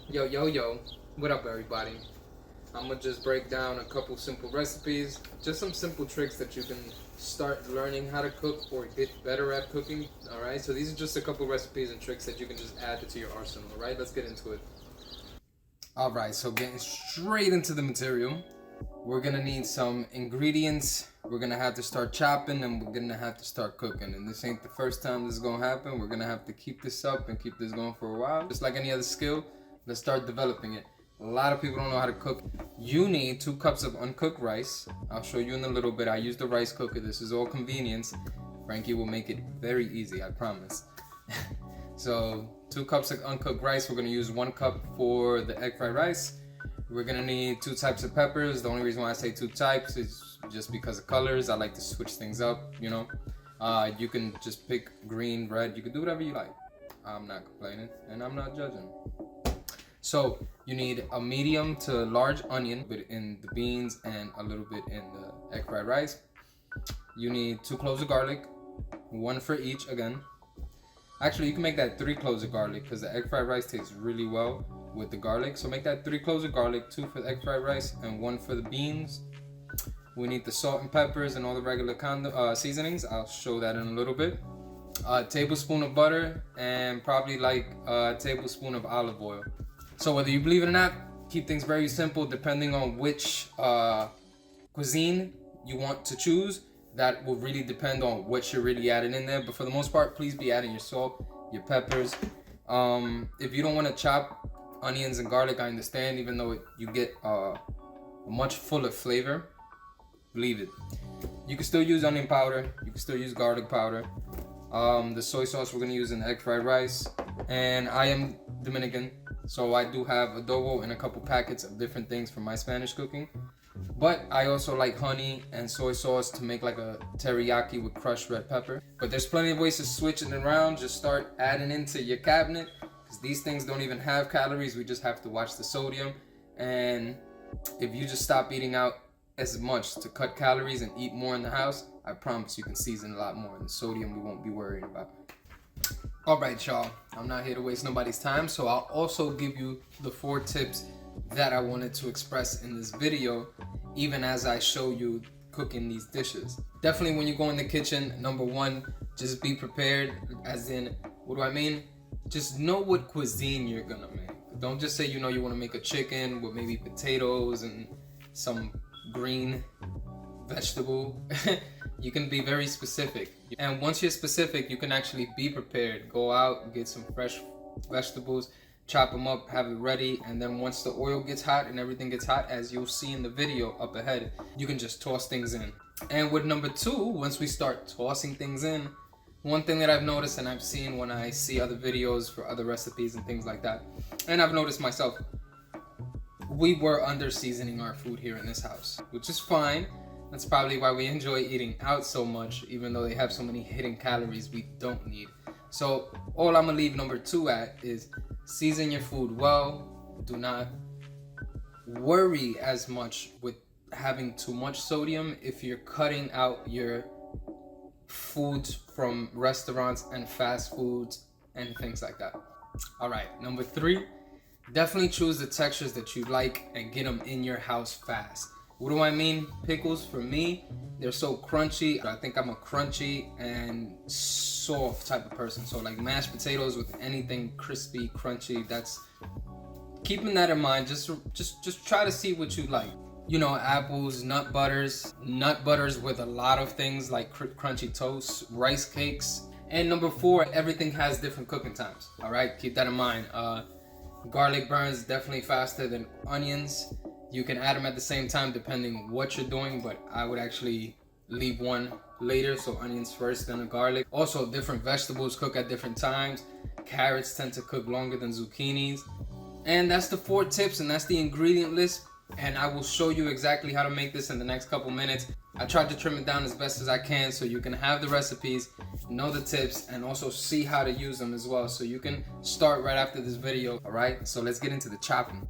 Yo, what up, everybody? I'm gonna just break down a couple simple recipes, just some simple tricks that you can start learning how to cook or get better at cooking. Alright, so these are just a couple recipes and tricks that you can just add to your arsenal. Alright, let's get into it. Alright, so getting straight into the material, we're gonna need some ingredients. We're gonna have to start chopping and we're gonna have to start cooking. And this ain't the first time this is gonna happen. We're gonna have to keep this up and keep this going for a while. Just like any other skill, let's start developing it. A lot of people don't know how to cook. You need 2 cups of uncooked rice. I'll show you in a little bit. I use the rice cooker. This is all convenience. Frankie will make it very easy, I promise. So 2 cups of uncooked rice. We're gonna use 1 cup for the egg fried rice. We're gonna need 2 types of peppers. The only reason why I say 2 types is just because of colors. I like to switch things up, you know. You can just pick green, red. You can do whatever you like. I'm not complaining and I'm not judging. So you need a medium to large onion, but in the beans and a little bit in the egg fried rice. You need 2 cloves of garlic, 1 for each again. Actually, you can make that 3 cloves of garlic because the egg fried rice tastes really well with the garlic. So make that 3 cloves of garlic, 2 for the egg fried rice and 1 for the beans. We need the salt and peppers and all the regular seasonings. I'll show that in a little bit. A tablespoon of butter and probably like a tablespoon of olive oil. So whether you believe it or not, keep things very simple depending on which cuisine you want to choose. That will really depend on what you're really adding in there. But for the most part, please be adding your salt, your peppers. If you don't want to chop onions and garlic, I understand, even though you get a much fuller flavor, leave it. You can still use onion powder. You can still use garlic powder. The soy sauce we're going to use in the egg fried rice. And I am Dominican, so I do have adobo and a couple packets of different things for my Spanish cooking. But I also like honey and soy sauce to make like a teriyaki with crushed red pepper. But there's plenty of ways to switch it around. Just start adding into your cabinet, because these things don't even have calories. We just have to watch the sodium. And if you just stop eating out as much to cut calories and eat more in the house, I promise you can season a lot more, and the sodium we won't be worrying about. Alright, y'all, I'm not here to waste nobody's time, so I'll also give you the 4 tips that I wanted to express in this video, even as I show you cooking these dishes. Definitely when you go in the kitchen, number 1, just be prepared, as in, what do I mean? Just know what cuisine you're gonna make. Don't just say you know you wanna make a chicken with maybe potatoes and some green vegetable. You can be very specific. And once you're specific, you can actually be prepared. Go out, get some fresh vegetables, chop them up, have it ready, and then once the oil gets hot and everything gets hot, as you'll see in the video up ahead, you can just toss things in. And with number 2, once we start tossing things in, one thing that I've noticed and I've seen when I see other videos for other recipes and things like that, and I've noticed myself, we were under seasoning our food here in this house, which is fine. That's probably why we enjoy eating out so much, even though they have so many hidden calories we don't need. So all I'm gonna leave number 2 at is season your food well. Do not worry as much with having too much sodium if you're cutting out your foods from restaurants and fast foods and things like that. All right, number 3, definitely choose the textures that you like and get them in your house fast. What do I mean? Pickles, for me, they're so crunchy. I think I'm a crunchy and soft type of person. So like mashed potatoes with anything crispy, crunchy, that's keeping that in mind. Just try to see what you like. You know, apples, nut butters with a lot of things like crunchy toast, rice cakes. And number 4, everything has different cooking times. All right, keep that in mind. Garlic burns definitely faster than onions. You can add them at the same time depending what you're doing, but I would actually leave one later, so onions first, then the garlic. Also, different vegetables cook at different times. Carrots tend to cook longer than zucchinis. And that's the 4 tips, and that's the ingredient list. And I will show you exactly how to make this in the next couple minutes. I tried to trim it down as best as I can so you can have the recipes, know the tips, and also see how to use them as well. So you can start right after this video, all right? So let's get into the chopping.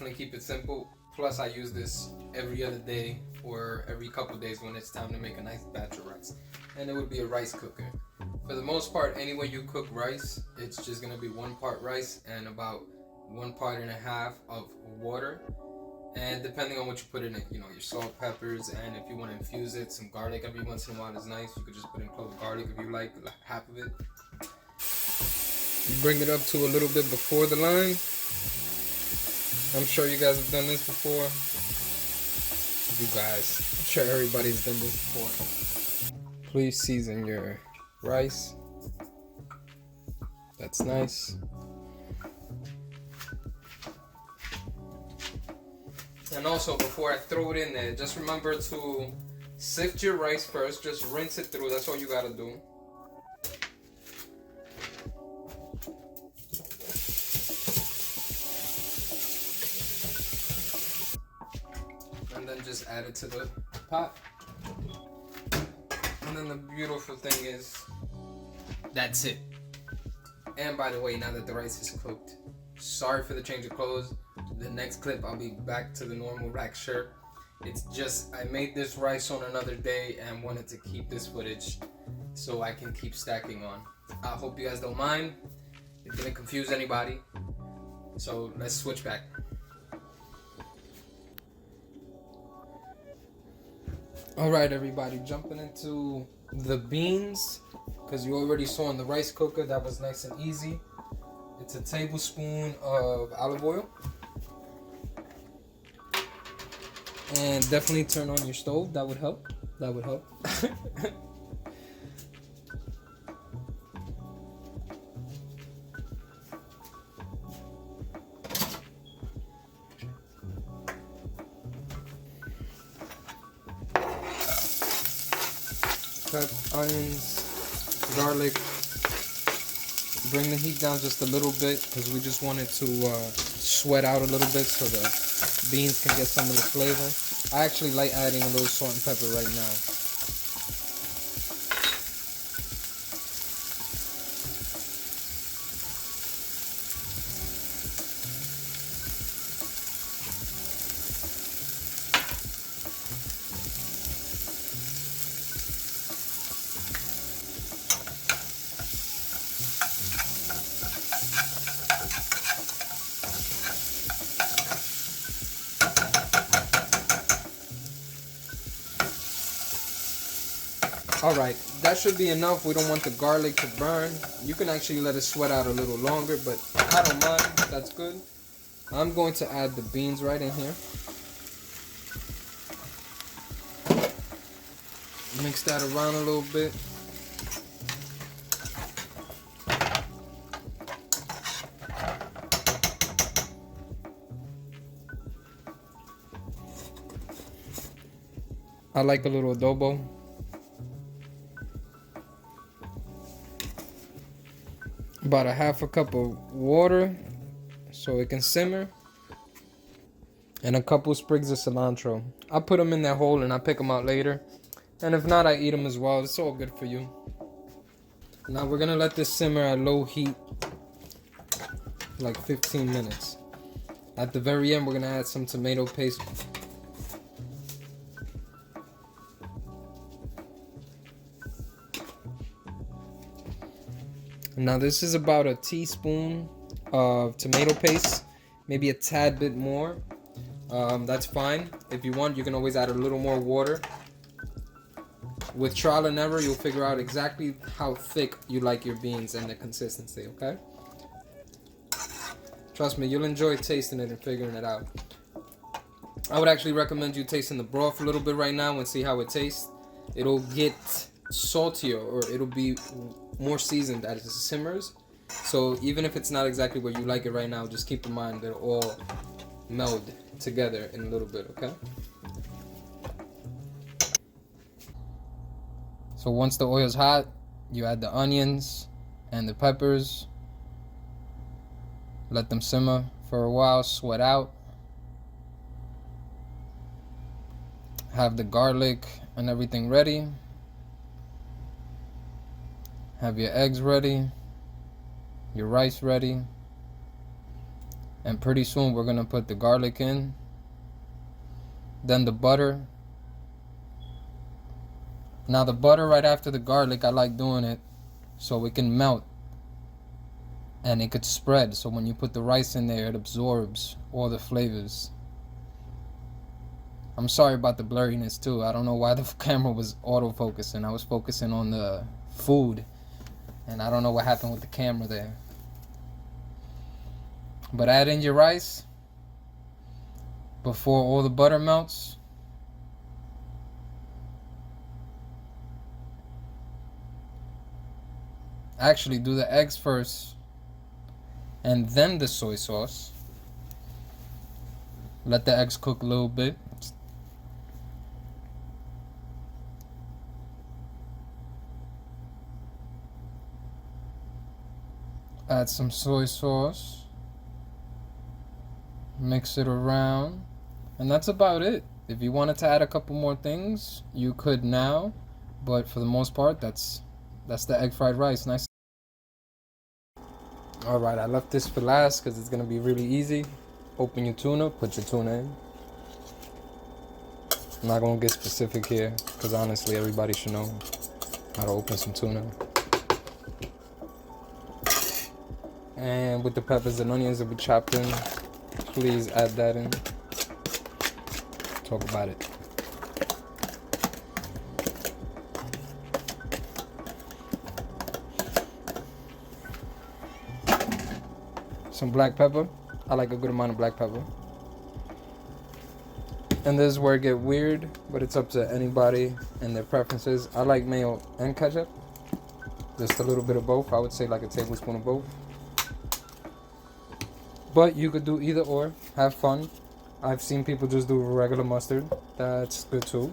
Definitely keep it simple. Plus, I use this every other day or every couple days when it's time to make a nice batch of rice. And it would be a rice cooker. For the most part, anywhere you cook rice, it's just gonna be 1 part rice and about 1.5 parts of water. And depending on what you put in it, you know, your salt, peppers, and if you want to infuse it, some garlic every once in a while is nice. You could just put in clove garlic if you like half of it. You bring it up to a little bit before the line. I'm sure you guys have done this before. You guys, I'm sure everybody's done this before. Please season your rice. That's nice. And also, before I throw it in there, just remember to sift your rice first. Just rinse it through. That's all you gotta do. And then just add it to the pot. And then the beautiful thing is, that's it. And by the way, now that the rice is cooked, sorry for the change of clothes. The next clip, I'll be back to the normal rack shirt. It's just, I made this rice on another day and wanted to keep this footage so I can keep stacking on. I hope you guys don't mind. It didn't confuse anybody. So let's switch back. Alright everybody, jumping into the beans, because you already saw in the rice cooker that was nice and easy. It's a tablespoon of olive oil. And definitely turn on your stove, that would help. That would help. Cut onions, garlic. Bring the heat down just a little bit because we just want it to sweat out a little bit so the beans can get some of the flavor. I actually like adding a little salt and pepper right now. Alright, that should be enough. We don't want the garlic to burn. You can actually let it sweat out a little longer, but I don't mind. That's good. I'm going to add the beans right in here. Mix that around a little bit. I like a little adobo. About a half a cup of water so it can simmer, and a couple sprigs of cilantro. I put them in that hole and I pick them out later, and if not, I eat them as well. It's all good for you. Now we're gonna let this simmer at low heat like 15 minutes. At the very end, we're gonna add some tomato paste. Now this is about a teaspoon of tomato paste, maybe a tad bit more. That's fine. If you want, you can always add a little more water. With trial and error, you'll figure out exactly how thick you like your beans and the consistency, okay? Trust me, you'll enjoy tasting it and figuring it out. I would actually recommend you tasting the broth a little bit right now and see how it tastes. It'll get saltier, or it'll be more seasoned as it simmers. So even if it's not exactly where you like it right now, just keep in mind they'll all meld together in a little bit, okay? So once the oil's hot, you add the onions and the peppers. Let them simmer for a while, sweat out. Have the garlic and everything ready. Have your eggs ready, your rice ready. And pretty soon we're gonna put the garlic in, then the butter. Now the butter right after the garlic, I like doing it so it can melt and it could spread, so when you put the rice in there it absorbs all the flavors. I'm sorry about the blurriness too. I don't know why the camera was autofocusing. I was focusing on the food and I don't know what happened with the camera there. But add in your rice before all the butter melts. Actually, do the eggs first and then the soy sauce. Let the eggs cook a little bit. Add some soy sauce. Mix it around. And that's about it. If you wanted to add a couple more things, you could now. But for the most part, that's the egg fried rice. Nice. Alright, I left this for last because it's going to be really easy. Open your tuna, put your tuna in. I'm not going to get specific here because honestly everybody should know how to open some tuna. And with the peppers and onions that we chopped in, please add that in. Talk about it. Some black pepper. I like a good amount of black pepper. And this is where it gets weird, but it's up to anybody and their preferences. I like mayo and ketchup. Just a little bit of both. I would say like a tablespoon of both. But you could do either or. Have fun. I've seen people just do regular mustard. That's good too.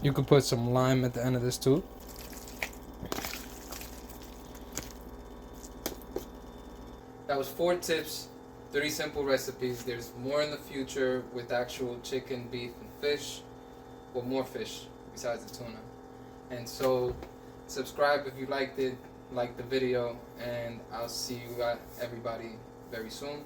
You could put some lime at the end of this too. That was 4 tips, 3 simple recipes. There's more in the future with actual chicken, beef, and fish. Well, more fish besides the tuna. And so, subscribe if you liked it, like the video, and I'll see you everybody very soon.